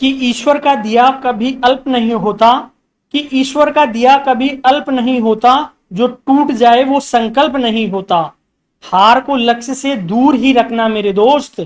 कि ईश्वर का दिया कभी अल्प नहीं होता, कि ईश्वर का दिया कभी अल्प नहीं होता, जो टूट जाए वो संकल्प नहीं होता। हार को लक्ष्य से दूर ही रखना मेरे दोस्त,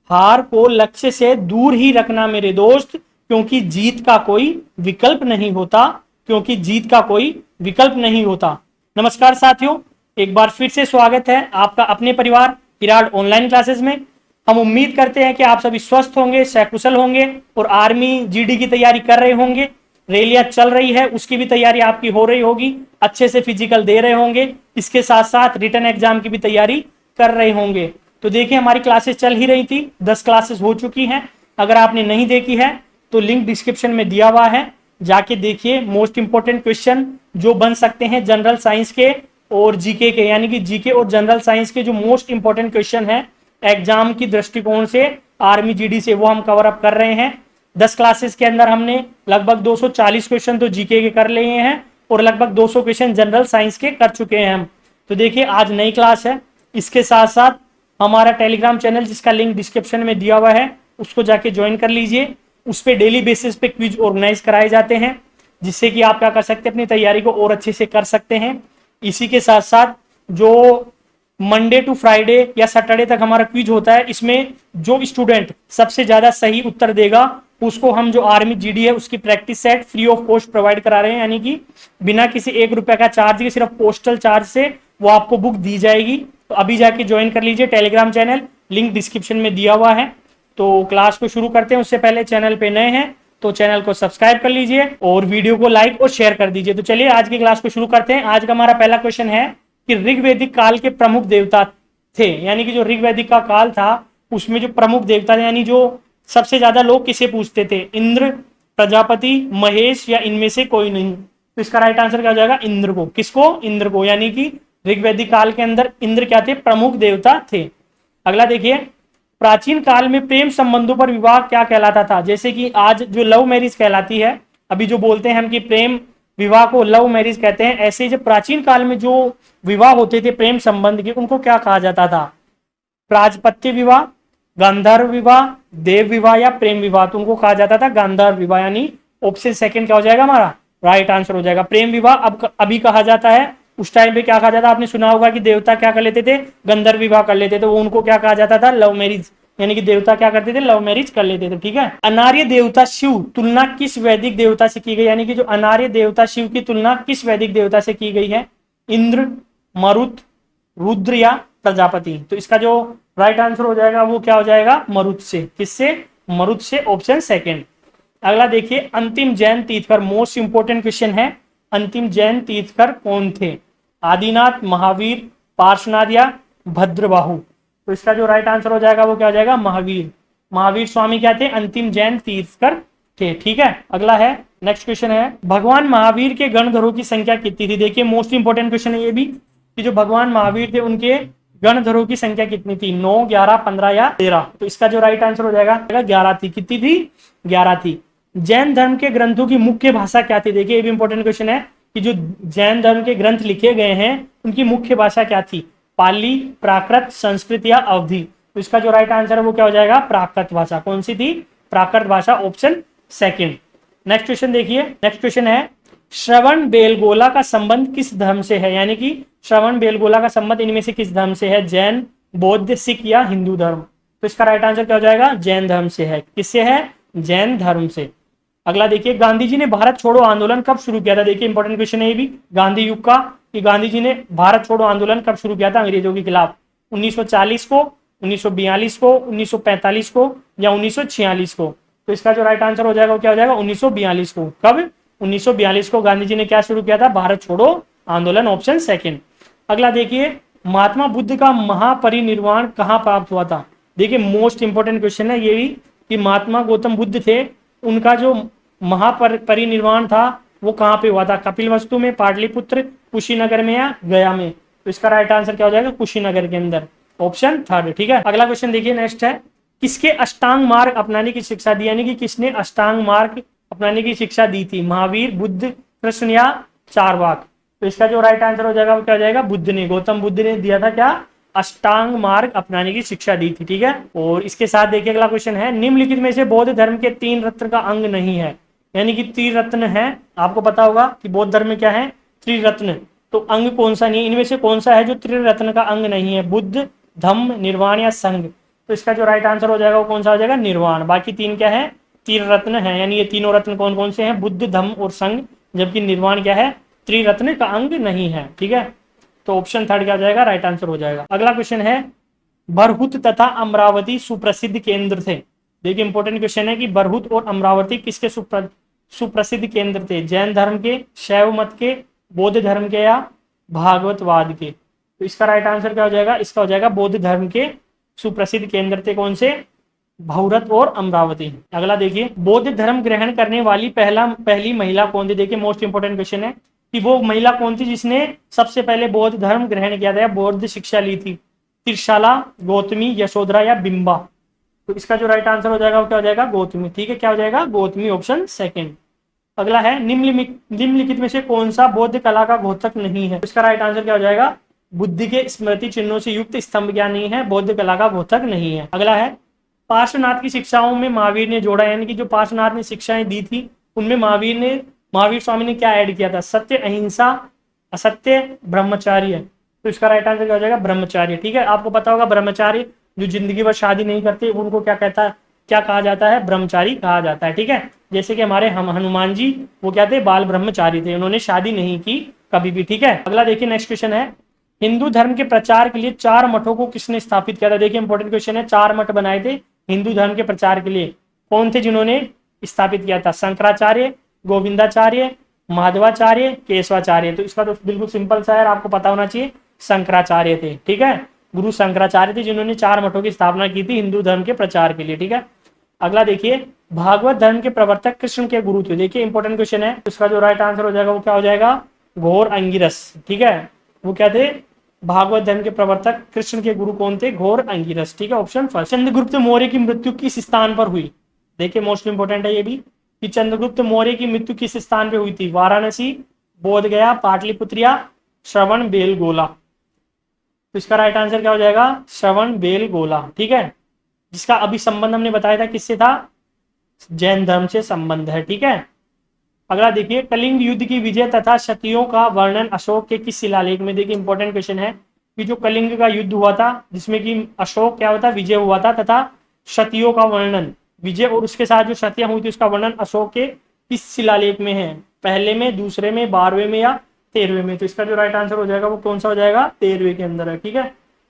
हार को लक्ष्य से दूर ही रखना मेरे दोस्त, क्योंकि जीत का कोई विकल्प नहीं होता, क्योंकि जीत का कोई विकल्प नहीं होता। नमस्कार साथियों, एक बार फिर से स्वागत है आपका अपने परिवार विराट ऑनलाइन क्लासेस में। हम उम्मीद करते हैं कि आप सभी स्वस्थ होंगे, सकुशल होंगे और आर्मी जीडी की तैयारी कर रहे होंगे। रैलियां चल रही है, उसकी भी तैयारी आपकी हो रही होगी, अच्छे से फिजिकल दे रहे होंगे, इसके साथ साथ रिटर्न एग्जाम की भी तैयारी कर रहे होंगे। तो देखिए, हमारी क्लासेस चल ही रही थी, 10 क्लासेस हो चुकी हैं। अगर आपने नहीं देखी है तो लिंक डिस्क्रिप्शन में दिया हुआ है, जाके देखिए। मोस्ट इंपोर्टेंट क्वेश्चन जो बन सकते हैं जनरल साइंस के और जीके के, यानी कि जीके और जनरल साइंस के जो मोस्ट इंपोर्टेंट क्वेश्चन है एग्जाम की दृष्टिकोण से आर्मी जीडी से, वो हम कवर अप कर रहे हैं। 10 क्लासेस के अंदर हमने लगभग 240 क्वेश्चन तो जीके के कर लिए हैं और लगभग 200 क्वेश्चन जनरल साइंस के कर चुके हैं हम। तो देखिए, आज नई क्लास है। इसके साथ साथ हमारा टेलीग्राम चैनल, जिसका लिंक डिस्क्रिप्शन में दिया हुआ है, उसको जाके ज्वाइन कर लीजिए। उस पर डेली बेसिस पे क्विज ऑर्गेनाइज कराए जाते हैं, जिससे कि आप क्या कर सकते हैं, अपनी तैयारी को और अच्छे से कर सकते हैं। इसी के साथ साथ जो मंडे टू फ्राइडे या सैटरडे तक हमारा क्विज होता है, इसमें जो स्टूडेंट सबसे ज्यादा सही उत्तर देगा उसको हम जो आर्मी जीडी है उसकी practice set free of cost provide करा रहे हैं, यानी कि बिना किसी 1 रुपए का चार्ज के, सिर्फ पोस्टल चार्ज से वो आपको बुक दी जाएगी। तो अभी जाके ज्वाइन कर लीजिए टेलीग्राम चैनल, लिंक डिस्क्रिप्शन में दिया हुआ है। तो क्लास को शुरू करते हैं, उससे पहले चैनल पे नए हैं तो चैनल को सब्सक्राइब कर लीजिए और वीडियो को लाइक और शेयर कर दीजिए। तो चलिए आज की क्लास को शुरू करते हैं। आज का हमारा पहला क्वेश्चन है कि ऋग्वैदिक काल के प्रमुख देवता थे, यानी कि जो ऋग्वैदिक का काल था उसमें जो प्रमुख देवता थे, यानी जो सबसे ज्यादा लोग किसे पूछते थे, इंद्र, प्रजापति, महेश या इनमें से कोई नहीं। तो इसका राइट आंसर क्या हो जाएगा, इंद्र को। किसको, इंद्र को, यानी कि ऋग्वैदिक काल के अंदर इंद्र क्या थे, प्रमुख देवता थे। अगला देखिए, प्राचीन काल में प्रेम संबंधों पर विवाह क्या कहलाता था। जैसे कि आज जो लव मैरिज कहलाती है, अभी जो बोलते हैं हम कि प्रेम विवाह को लव मैरिज कहते हैं, ऐसे ही जब प्राचीन काल में जो विवाह होते थे प्रेम संबंध के, उनको क्या कहा जाता था, प्राजपत्य विवाह, गांधर्व विवाह, देव विवाह या प्रेम विवाह। तो उनको कहा जाता था गांधर्व विवाह, यानी ऑप्शन सेकंड क्या हो जाएगा हमारा राइट आंसर हो जाएगा। प्रेम विवाह अब अभी कहा जाता है, उस टाइम पे क्या कहा जाता, आपने सुना होगा कि देवता क्या कर लेते थे, गंधर्व विवाह कर लेते थे, वो उनको क्या कहा जाता था, लव मैरिज, यानी कि देवता क्या करते थे, लव मैरिज कर लेते थे। ठीक है। अनार्य देवता शिव तुलना किस वैदिक देवता से की गई, यानी कि जो अनार्य देवता शिव की तुलना किस वैदिक देवता से की गई है, इंद्र, मरुत, रुद्र या प्रजापति। तो इसका जो राइट आंसर हो जाएगा वो क्या हो जाएगा, मरुत से। किससे, मरुत से, ऑप्शन सेकंड। अगला देखिए, अंतिम जैन तीर्थकर, मोस्ट इंपोर्टेंट क्वेश्चन है, अंतिम जैन तीर्थकर कौन थे, आदिनाथ, महावीर, पार्श्वनाथ या भद्रबाहु। तो इसका जो राइट आंसर हो जाएगा वो क्या हो जाएगा, महावीर। महावीर स्वामी क्या थे, अंतिम जैन तीर्थकर थे। ठीक है। अगला है, नेक्स्ट क्वेश्चन है, भगवान महावीर के गणधरों की संख्या कितनी थी। देखिए, मोस्ट इंपोर्टेंट क्वेश्चन है ये भी, कि जो भगवान महावीर थे उनके गणधरों की संख्या कितनी थी, 9, 11, 15 या 13। तो इसका जो राइट आंसर हो जाएगा 11 थी। कितनी थी, 11 थी। जैन धर्म के ग्रंथों की मुख्य भाषा क्या थी। देखिए, ये भी इंपॉर्टेंट क्वेश्चन है कि जो जैन धर्म के ग्रंथ लिखे गए हैं उनकी मुख्य भाषा क्या थी, पाली, प्राकृत, संस्कृत या अवधी। तो इसका जो राइट आंसर है वो क्या हो जाएगा, प्राकृत भाषा। कौन सी थी, प्राकृत भाषा, ऑप्शन सेकंड। नेक्स्ट क्वेश्चन देखिए, नेक्स्ट क्वेश्चन है, श्रवण बेलगोला का संबंध किस धर्म से है, यानी कि श्रवण बेलगोला का संबंध इनमें से किस धर्म से है, जैन, बौद्ध, सिख या हिंदू धर्म। तो इसका राइट आंसर क्या हो जाएगा, जैन धर्म से है। किससे है, जैन धर्म से। अगला देखिए, गांधी जी ने भारत छोड़ो आंदोलन कब शुरू किया था। देखिए, इंपॉर्टेंट क्वेश्चन है ये भी, गांधी युग का, कि गांधी जी ने भारत छोड़ो आंदोलन कब शुरू किया था अंग्रेजों के खिलाफ, 1940 को, 1942 को, 1945 को या 1946 को। तो इसका जो राइट आंसर हो जाएगा वो क्या हो जाएगा, 1942 को। कब, 1942 को गांधी जी ने क्या शुरू किया था, भारत छोड़ो आंदोलन, ऑप्शन सेकंड। अगला देखिए, महात्मा बुद्ध का महापरिनिर्वाण कहाँ प्राप्त हुआ था। देखिए, मोस्ट इंपोर्टेंट क्वेश्चन है ये भी, कि महात्मा गौतम बुद्ध थे, उनका जो महापरिनिर्वाण था वो कहाँ पे हुआ था, कपिलवस्तु में, पाटलिपुत्र, कुशीनगर में या गया में। तो इसका राइट आंसर क्या हो जाएगा, कुशीनगर के अंदर, ऑप्शन थर्ड। ठीक है। अगला क्वेश्चन देखिए, नेक्स्ट है, किसके अष्टांग मार्ग अपनाने की शिक्षा दी, यानी कि किसने अष्टांग मार्ग अपनाने की शिक्षा दी थी, महावीर, बुद्ध, कृष्ण या चारवाक। तो इसका जो राइट आंसर हो जाएगा वो क्या हो जाएगा, बुद्ध ने, गौतम बुद्ध ने दिया था क्या, अष्टांग मार्ग अपनाने की शिक्षा दी थी। ठीक है, और इसके साथ देखिए अगला क्वेश्चन है, निम्नलिखित में से बौद्ध धर्म के 3 रत्न का अंग नहीं है। यानी कि त्रिरत्न है, आपको पता होगा कि बौद्ध धर्म में क्या है, त्रिरत्न, तो अंग कौन सा नहीं है, इनमें से कौन सा है जो त्रिरत्न का अंग नहीं है, बुद्ध, धम्म, निर्वाण या संघ। तो इसका जो राइट आंसर हो जाएगा वो कौन सा हो जाएगा, निर्वाण। बाकी 3 क्या है, त्रिरत्न है, यानी ये तीनों रत्न कौन कौन से हैं, बुद्ध, धम्म और संघ, जबकि निर्वाण क्या है, त्रिरत्न का अंग नहीं है। ठीक है, तो ऑप्शन 3 क्या हो जाएगा, राइट आंसर हो जाएगा। अगला क्वेश्चन है, बरहुत तथा अमरावती सुप्रसिद्ध केंद्र थे। देखिए इंपॉर्टेंट क्वेश्चन है कि बरहुत और अमरावती किसके सुप्रसिद्ध केंद्र थे, जैन धर्म के, शैव मत के, बौद्ध धर्म के या भागवतवाद के। तो इसका राइट आंसर क्या हो जाएगा, इसका हो जाएगा बौद्ध धर्म के सुप्रसिद्ध केंद्र थे कौन से, बहुरत और अमरावती। अगला देखिए, बौद्ध धर्म ग्रहण करने वाली पहली महिला कौन थी। देखिए मोस्ट इंपोर्टेंट क्वेश्चन है कि वो महिला कौन थी जिसने सबसे पहले बौद्ध धर्म ग्रहण किया था या बौद्ध शिक्षा ली थी, त्रिशाला, गौतमी, यशोधरा या बिंबा। तो इसका जो राइट आंसर हो जाएगा वो क्या हो जाएगा, गौतमी। ठीक है, क्या हो जाएगा, गौतमी, ऑप्शन 2। अगला है, निम्नलिखित में से कौन सा बौद्ध कला का घोतक नहीं है। इसका राइट आंसर क्या हो जाएगा, बुद्धि के स्मृति चिन्हों से युक्त स्तंभ क्या नहीं है, बौद्ध कला का घोतक नहीं है। अगला है, पार्श्वनाथ की शिक्षाओं में महावीर ने जोड़ा, यानी कि जो पार्श्वनाथ ने शिक्षाएं दी थी उनमें महावीर स्वामी ने क्या ऐड किया था, सत्य, अहिंसा, असत्य, ब्रह्मचार्य। तो इसका राइट आंसर क्या हो जाएगा, ब्रह्मचार्य। ठीक है, आपको पता होगा ब्रह्मचार्य जो जिंदगी भर शादी नहीं करते उनको क्या कहा जाता है, ब्रह्मचारी कहा जाता है। ठीक है, जैसे कि हमारे हनुमान जी वो क्या थे, बाल ब्रह्मचारी थे, उन्होंने शादी नहीं की कभी भी। ठीक है, अगला देखिए नेक्स्ट क्वेश्चन है, हिंदू धर्म के प्रचार के लिए 4 मठों को किसने स्थापित किया था। देखिए इंपॉर्टेंट क्वेश्चन है, 4 मठ बनाए थे हिंदू धर्म के प्रचार के लिए, कौन थे जिन्होंने स्थापित किया था, शंकराचार्य, गोविंदाचार्य, माधवाचार्य, केशवाचार्य। तो इसका तो बिल्कुल सिंपल सा है, आपको पता होना चाहिए, शंकराचार्य थे। ठीक है, गुरु शंकराचार्य थे जिन्होंने 4 मठों की स्थापना की थी हिंदू धर्म के प्रचार के लिए। ठीक है, अगला देखिए, भागवत धर्म के प्रवर्तक कृष्ण के गुरु थे। देखिए इंपॉर्टेंट क्वेश्चन है, इसका जो राइट आंसर हो जाएगा वो क्या हो जाएगा, घोर अंगिरस। ठीक है, वो क्या थे, भागवत धर्म के प्रवर्तक कृष्ण के गुरु कौन थे, घोर अंगिरस। ठीक है, ऑप्शन 1। चंद्रगुप्त मौर्य की मृत्यु किस स्थान पर हुई। देखिए मोस्ट इंपोर्टेंट है ये भी, कि चंद्रगुप्त मौर्य की मृत्यु किस स्थान पर हुई थी, वाराणसी, बोध गया, पाटलिपुत्र या श्रवण बेलगोला। तो इसका राइट आंसर क्या हो जाएगा, श्रवण बेलगोला। ठीक है, जिसका अभी संबंध हमने बताया था किससे था, जैन धर्म से संबंध है। ठीक है, अगला देखिए, कलिंग युद्ध की विजय तथा क्षत्रियों का वर्णन अशोक के किस शिलालेख में। देखिए इंपॉर्टेंट क्वेश्चन है कि जो कलिंग का युद्ध हुआ था जिसमें कि अशोक क्या होता विजय हुआ था, तथा क्षत्रियों का वर्णन, विजय और उसके साथ जो क्षत्रियां हुई थी उसका वर्णन अशोक के किस शिलालेख में है, पहले में, दूसरे में, 12वें में या 13वें में। तो इसका जो राइट आंसर हो जाएगा वो कौन सा हो जाएगा, 13वें के अंदर है। ठीक है,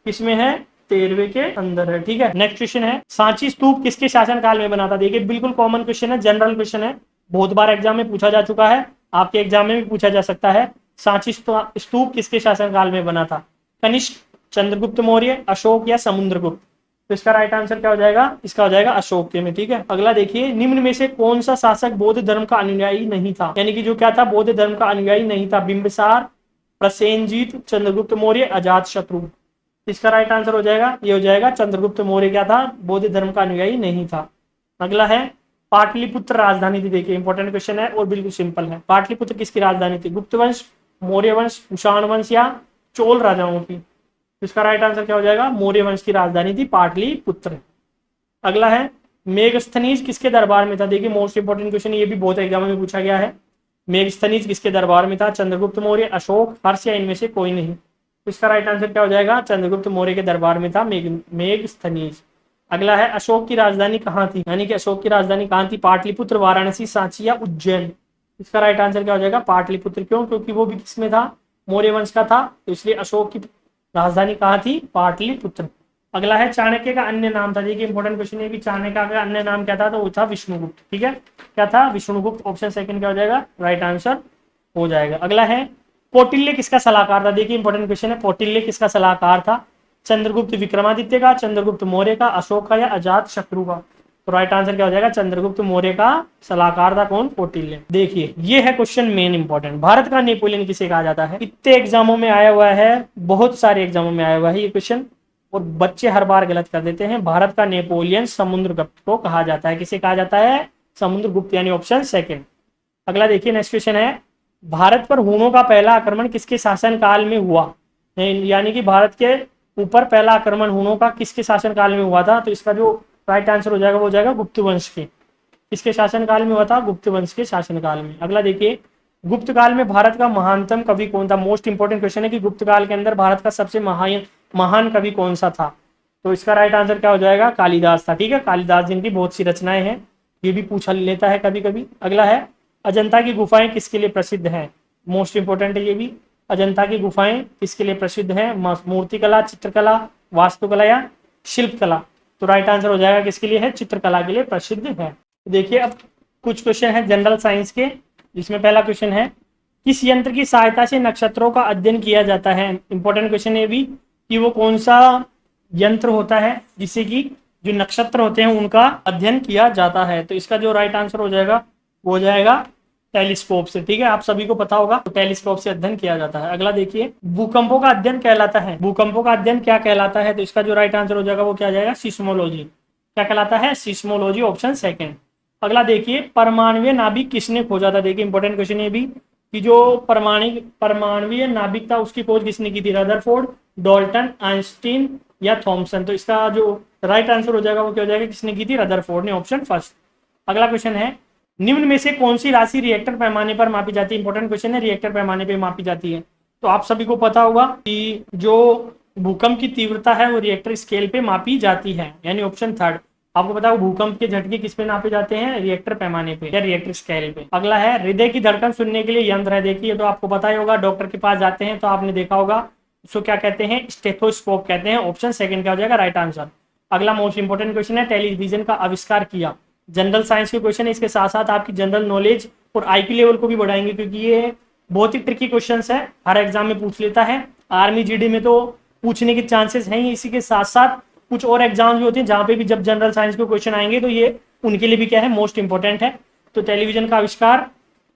किसमें है, 13वें के अंदर है। ठीक है, नेक्स्ट क्वेश्चन है, सांची स्तूप किसके शासनकाल में बना था। देखिए बिल्कुल कॉमन क्वेश्चन है, जनरल क्वेश्चन है, बहुत बार एग्जाम में पूछा जा चुका है, आपके एग्जाम में भी पूछा जा सकता है। सांची स्तूप किसके शासनकाल में बना था, कनिष्क, चंद्रगुप्त मौर्य, अशोक या समुद्रगुप्त। तो इसका राइट आंसर क्या हो जाएगा, इसका हो जाएगा अशोक के में। ठीक है, अगला देखिए, निम्न में से कौन सा शासक बौद्ध धर्म का अनुयायी नहीं था, यानी कि जो क्या था, बौद्ध धर्म का अनुयायी नहीं था, बिंबिसार, प्रसेनजीत, चंद्रगुप्त मौर्य, अजात शत्रु। इसका राइट आंसर हो जाएगा, ये हो जाएगा चंद्रगुप्त मौर्य क्या था, बौद्ध धर्म का अनुयायी नहीं था। अगला है, पाटलिपुत्र राजधानी थी। देखिए इंपॉर्टेंट क्वेश्चन है और बिल्कुल सिंपल है, पाटलिपुत्र किसकी राजधानी थी, गुप्त वंश, मौर्य वंश, कुषाण वंश या चोल राजाओं की। इसका राइट आंसर क्या हो जाएगा, मौर्य वंश की राजधानी थी पाटलिपुत्र। अगला है, मेगस्थनीज किसके दरबार में था। देखिए मोस्ट इंपोर्टेंट क्वेश्चन, ये भी बहुत एग्जाम में पूछा गया है, मेगस्थनीज किसके दरबार में था, चंद्रगुप्त मौर्य, अशोक, हर्ष या इनमें से कोई नहीं। तो इसका राइट आंसर क्या हो जाएगा, चंद्रगुप्त मौर्य के दरबार में था मेगस्थनीज। अगला है, अशोक की राजधानी कहाँ थी, यानी कि अशोक की राजधानी कहाँ थी, पाटलिपुत्र, वाराणसी, सांची या उज्जैन। इसका राइट आंसर क्या हो जाएगा, पाटलिपुत्र। क्यों, क्योंकि वो भी किसमें था, मौर्य वंश का था, तो इसलिए अशोक की राजधानी कहाँ थी, पाटलिपुत्र। अगला है, चाणक्य का अन्य नाम था। देखिए इंपॉर्टेंट क्वेश्चन है कि चाणक्य का अन्य नाम क्या था, तो वो था विष्णुगुप्त। ठीक है, क्या था, विष्णुगुप्त। ऑप्शन 2 क्या हो जाएगा, राइट आंसर हो जाएगा। अगला है, कौटिल्य किसका सलाहकार था। देखिए इंपॉर्टेंट क्वेश्चन है, कौटिल्य किसका सलाहकार था, चंद्रगुप्त विक्रमादित्य का, चंद्रगुप्त मौर्य का, अशोक का या अजात शत्रु का। तो राइट आंसर क्या हो जाएगा, चंद्रगुप्त मौर्य का सलाहकार था कौन, कौटिल्य। देखिए ये है क्वेश्चन मेन इंपॉर्टेंट, भारत का नेपोलियन किसे कहा जाता है। इतने एग्जामों में आया हुआ है, बहुत सारे एग्जामों में आया हुआ है ये क्वेश्चन, और बच्चे हर बार गलत कर देते हैं। भारत का नेपोलियन समुद्रगुप्त को कहा जाता है। किसे कहा जाता है, समुद्रगुप्त, यानी ऑप्शन 2। अगला देखिए नेक्स्ट क्वेश्चन है, भारत पर हूणों का पहला आक्रमण किसके शासन काल में हुआ, यानी कि भारत के ऊपर पहला आक्रमण हुनों का किसके शासनकाल में हुआ था? तो इसका जो राइट आंसर हो जाएगा वो हो जाएगा गुप्त वंश के। किसके शासनकाल में हुआ था? गुप्त वंश के शासनकाल में। अगला देखिए, गुप्त काल में भारत का महानतम कवि कौन था? मोस्ट इंपोर्टेंट क्वेश्चन है कि गुप्त काल के अंदर भारत का सबसे महान कवि कौन सा था? तो इसका राइट आंसर क्या हो जाएगा? कालिदास था। ठीक है, कालिदास जिनकी बहुत सी रचनाएं हैं, ये भी पूछा लेता है कभी कभी। अगला है, अजंता की गुफाएं किसके लिए प्रसिद्ध हैं? मोस्ट इंपोर्टेंट है ये भी। अजंता की गुफाएं किसके लिए प्रसिद्ध हैं? मूर्तिकला, चित्रकला, वास्तुकला या शिल्पकला? तो राइट आंसर हो जाएगा किसके लिए है? चित्रकला के लिए प्रसिद्ध है। देखिए अब कुछ क्वेश्चन है जनरल साइंस के, जिसमें पहला क्वेश्चन है, किस यंत्र की सहायता से नक्षत्रों का अध्ययन किया जाता है? इंपॉर्टेंट क्वेश्चन है भी कि वो कौन सा यंत्र होता है जिससे कि जो नक्षत्र होते हैं उनका अध्ययन किया जाता है? तो इसका जो राइट आंसर हो जाएगा वो हो जाएगा टेलीस्कोप से। ठीक है, आप सभी को पता होगा, तो टेलीस्कोप से अध्ययन किया जाता है। अगला देखिए, भूकंपों का अध्ययन कहलाता है, भूकंपों का अध्ययन क्या कहलाता है? तो इसका जो राइट आंसर हो जाएगा वो क्या जाएगा? सिस्मोलॉजी। क्या कहलाता है? Seismology, option second. अगला देखिए, परमाणुवीय नाभिक किसने खोजा था? देखिए इंपॉर्टेंट क्वेश्चन है भी कि जो परमाणुवीय नाभिक था उसकी खोज किसने की थी? रदरफोर्ड, डाल्टन, आइंस्टीन या थॉमसन? तो इसका जो राइट आंसर हो जाएगा वो क्या हो जाएगा? किसने की थी? रदरफोर्ड ने, ऑप्शन फर्स्ट। अगला क्वेश्चन है, निम्न में से कौन सी राशि रिएक्टर पैमाने पर मापी जाती है? इंपॉर्टेंट क्वेश्चन है, रिएक्टर पैमाने पर मापी जाती है। तो आप सभी को पता होगा कि जो भूकंप की तीव्रता है वो रिएक्टर स्केल पे मापी जाती है, यानी ऑप्शन थर्ड। आपको पता है भूकंप के झटके किस पे नापे जाते हैं? रिएक्टर पैमाने पे या रिएक्टर स्केल पे। अगला है, हृदय की धड़कन सुनने के लिए यंत्र है। देखिए तो आपको पता ही होगा, डॉक्टर के पास जाते हैं तो आपने देखा होगा, उसको क्या कहते हैं? स्टेथोस्कोप कहते हैं। ऑप्शन सेकंड क्या हो जाएगा? Right answer. अगला मोस्ट इंपोर्टेंट क्वेश्चन है, टेलीविजन का आविष्कार किया। जनरल साइंस के क्वेश्चन है, इसके साथ साथ आपकी जनरल नॉलेज और आईक्यू लेवल को भी बढ़ाएंगे, क्योंकि ये बहुत ही ट्रिकी क्वेश्चन है, हर एग्जाम में पूछ लेता है। आर्मी, जीडी में तो पूछने के चांसेस हैं ही, इसी के साथ साथ कुछ और एग्जाम्स भी होते हैं जहां पे भी जब जनरल साइंस के क्वेश्चन आएंगे तो ये उनके लिए भी क्या है? मोस्ट इंपोर्टेंट है। तो टेलीविजन का आविष्कार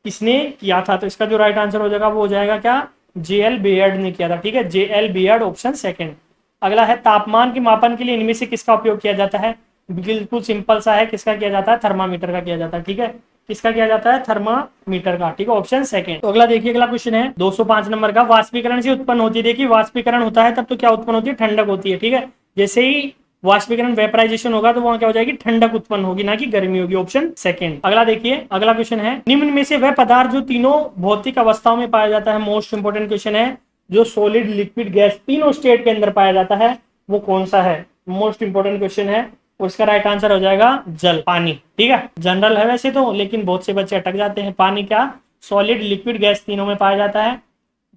किसने किया था? तो इसका जो राइट आंसर हो जाएगा वो हो जाएगा क्या? जेएल बेयर्ड ने किया था। ठीक है, जेएल बेयर्ड, ऑप्शन सेकंड। अगला है, तापमान के मापन के लिए इनमें से किसका उपयोग किया जाता है? बिल्कुल सिंपल सा है, किसका किया जाता है? थर्मामीटर का किया जाता है। ठीक है, किसका किया जाता है? थर्मामीटर का। ठीक है, ऑप्शन सेकंड। तो अगला देखिए, अगला क्वेश्चन है 205 नंबर का, वाष्पीकरण से उत्पन्न होती है। देखिए वाष्पीकरण होता है तब तो क्या उत्पन्न होती है? ठंडक होती है। ठीक है, जैसे ही वाष्पीकरण वेपराइजेशन होगा तो वहां क्या हो जाएगी? ठंडक उत्पन्न होगी, ना कि गर्मी होगी। Option second. अगला देखिए, अगला क्वेश्चन है, निम्न में से वह पदार्थ जो तीनों भौतिक अवस्थाओं में पाया जाता है, मोस्ट इंपोर्टेंट क्वेश्चन है, जो सॉलिड, लिक्विड, गैस तीनों स्टेट के अंदर पाया जाता है, वो कौन सा है? मोस्ट इंपोर्टेंट क्वेश्चन है, उसका राइट आंसर हो जाएगा जल, पानी। ठीक है, जनरल है वैसे तो, लेकिन बहुत से बच्चे अटक जाते हैं। पानी क्या सॉलिड, लिक्विड, गैस तीनों में पाया जाता है।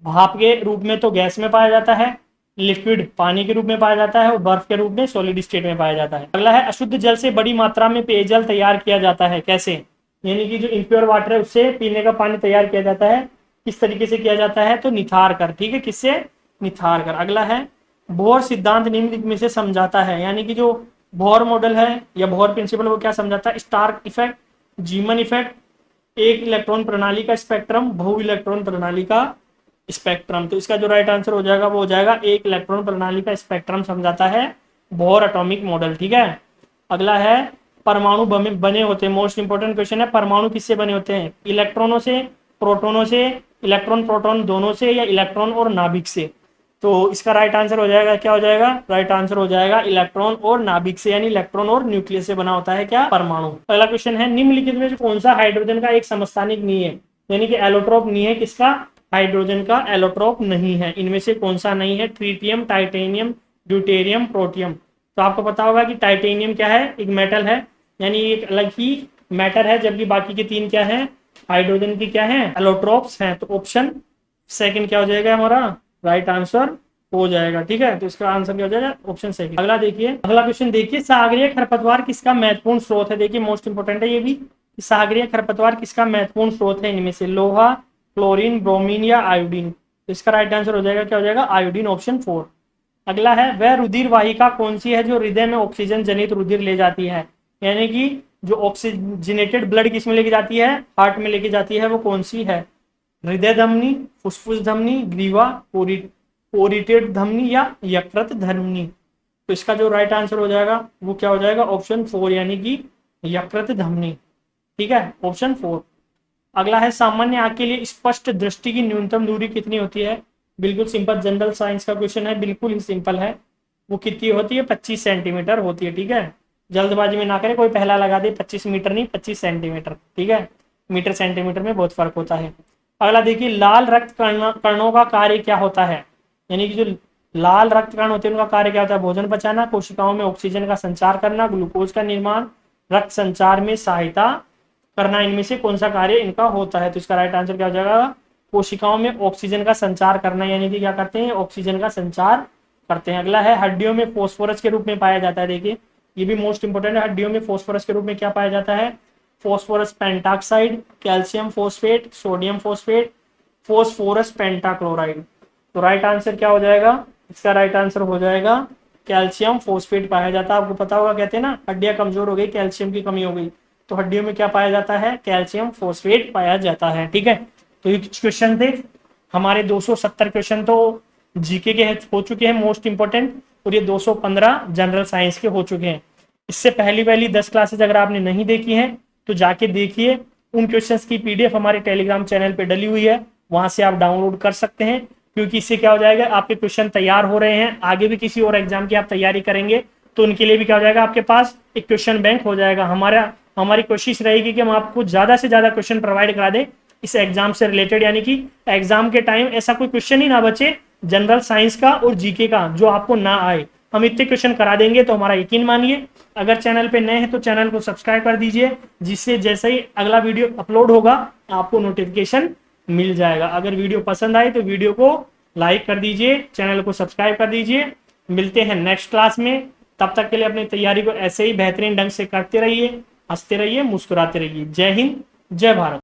भाप के रूप में तो गैस में पाया जाता है, लिक्विड पानी के रूप में पाया जाता है, और बर्फ के रूप में सॉलिड स्टेट में पाया जाता है। अगला है, अशुद्ध जल से बड़ी मात्रा में पेयजल तैयार किया जाता है, कैसे? यानी कि जो इम्प्योर वाटर है उससे पीने का पानी तैयार किया जाता है, किस तरीके से किया जाता है? तो निथार कर। ठीक है, किससे? निथार कर। अगला है, बोहर सिद्धांत निम्नलिखित में से समझाता है, यानी कि जो बोहर मॉडल है या बोहर प्रिंसिपल वो क्या समझाता है? स्टार्क इफेक्ट, जीमन इफेक्ट, एक इलेक्ट्रॉन प्रणाली का स्पेक्ट्रम, बहु इलेक्ट्रॉन प्रणाली का स्पेक्ट्रम। तो इसका जो राइट आंसर हो जाएगा वो हो जाएगा एक इलेक्ट्रॉन प्रणाली का स्पेक्ट्रम समझाता है बोहर एटॉमिक मॉडल। ठीक है, अगला है, परमाणु बने होते हैं। मोस्ट इंपोर्टेंट क्वेश्चन है, परमाणु किससे बने होते हैं? इलेक्ट्रॉनों से, प्रोटोनों से, इलेक्ट्रॉन प्रोटॉन दोनों से, या इलेक्ट्रॉन और नाभिक से? तो इसका राइट आंसर हो जाएगा, क्या हो जाएगा? राइट आंसर हो जाएगा इलेक्ट्रॉन और नाभिक से, यानी इलेक्ट्रॉन और न्यूक्लियस से बना होता है क्या? परमाणु। अगला क्वेश्चन है, निम्नलिखित में से कौन सा हाइड्रोजन का एक समस्थानिक नहीं है? यानी कि एलोट्रोप नहीं है, किसका? हाइड्रोजन का एलोट्रोप नहीं है। इनमें से कौन सा नहीं है? Tritium, titanium, deuterium, protium. तो आपको पता होगा कि टाइटेनियम क्या है? एक मेटल है, यानी एक अलग ही मैटर है, जबकि बाकी के तीन क्या है? हाइड्रोजन की क्या है? एलोट्रोप्स हैं। तो ऑप्शन सेकंड क्या हो जाएगा हमारा? राइट आंसर हो जाएगा। ठीक है, तो इसका आंसर क्या हो जाएगा? Option second. अगला देखिए, अगला क्वेश्चन देखिए, सागरीय खरपतवार किसका महत्वपूर्ण स्रोत है? देखिए मोस्ट इंपोर्टेंट है ये भी, सागरीय खरपतवार किसका महत्वपूर्ण स्रोत है? इनमें से लोहा, क्लोरीन, ब्रोमीन या आयोडीन? तो इसका राइट आंसर हो जाएगा, क्या हो जाएगा? Iodine, option 4। अगला है, वह रुधिर वाहिका कौन सी है जो हृदय में ऑक्सीजन जनित रुधिर ले जाती है? यानी कि जो ऑक्सीजनेटेड ब्लड किस में लेके जाती है? हार्ट में लेके जाती है, वो कौन सी है? हृदय धमनी, फुसफुस धमनी, ग्रीवा, पोरिटेड धमनी या यकृत धमनी? तो इसका जो राइट आंसर हो जाएगा वो क्या हो जाएगा? ऑप्शन 4, यानी कि यकृत धमनी। ठीक है, ऑप्शन 4। अगला है, सामान्य आंख के लिए स्पष्ट दृष्टि की न्यूनतम दूरी कितनी होती है? बिल्कुल सिंपल जनरल साइंस का क्वेश्चन है, बिल्कुल ही सिंपल है। वो कितनी होती है, 25 सेंटीमीटर होती है। ठीक है, जल्दबाजी में ना करें, कोई पहला लगा दे, 25 मीटर नहीं 25 सेंटीमीटर। ठीक है, मीटर सेंटीमीटर में बहुत फर्क होता है। अगला देखिए, लाल रक्त कणों का कार्य क्या होता है, यानी कि जो लाल रक्त कण होते हैं उनका कार्य क्या होता है, भोजन पचाना, कोशिकाओं में ऑक्सीजन का संचार करना, ग्लूकोज का निर्माण, रक्त संचार में सहायता करना। इनमें से कौन सा कार्य इनका होता है, तो इसका राइट आंसर क्या हो जाएगा, कोशिकाओं में ऑक्सीजन का संचार करना, यानी कि क्या करते हैं, ऑक्सीजन का संचार करते हैं। अगला है, हड्डियों में फोस्फोरस के रूप में पाया जाता है। देखिए ये भी मोस्ट इंपोर्टेंट है, हड्डियों में फोस्फोरस के रूप में क्या पाया जाता है, phosphorus pentoxide, calcium phosphate, sodium phosphate, phosphorus pentachloride. तो राइट आंसर क्या हो जाएगा, इसका राइट आंसर हो जाएगा कैल्शियम फोस्फेट पाया जाता है। आपको पता होगा, कहते हैं ना हड्डियां कमजोर हो गई, कैल्शियम की कमी हो गई, तो हड्डियों में क्या पाया जाता है, कैल्शियम फोस्फेट पाया जाता है। ठीक है, तो ये क्वेश्चन थे हमारे 270 क्वेश्चन तो जीके के हो चुके हैं मोस्ट इंपोर्टेंट, और ये 215 जनरल साइंस के हो चुके हैं। इससे पहली 10 क्लासेज अगर आपने नहीं देखी हैं तो जाके देखिए, उन क्वेश्चंस की पीडीएफ हमारे टेलीग्राम चैनल पे डली हुई है, वहां से आप डाउनलोड कर सकते हैं। क्योंकि इससे क्या हो जाएगा, आपके क्वेश्चन तैयार हो रहे हैं, आगे भी किसी और एग्जाम की आप तैयारी करेंगे तो उनके लिए भी क्या हो जाएगा, आपके पास एक क्वेश्चन बैंक हो जाएगा। हमारी कोशिश रहेगी कि हम आपको ज्यादा से ज्यादा क्वेश्चन प्रोवाइड करा दें इस एग्जाम से रिलेटेड, यानी कि एग्जाम के टाइम ऐसा कोई क्वेश्चन ही ना बचे जनरल साइंस का और जीके का जो आपको ना आए। हम इतने क्वेश्चन करा देंगे, तो हमारा यकीन मानिए। अगर चैनल पे नए हैं तो चैनल को सब्सक्राइब कर दीजिए, जिससे जैसे ही अगला वीडियो अपलोड होगा आपको नोटिफिकेशन मिल जाएगा। अगर वीडियो पसंद आए तो वीडियो को लाइक कर दीजिए, चैनल को सब्सक्राइब कर दीजिए। मिलते हैं नेक्स्ट क्लास में, तब तक के लिए अपनी तैयारी को ऐसे ही बेहतरीन ढंग से करते रहिए, हंसते रहिए, मुस्कुराते रहिए। जय हिंद, जय भारत।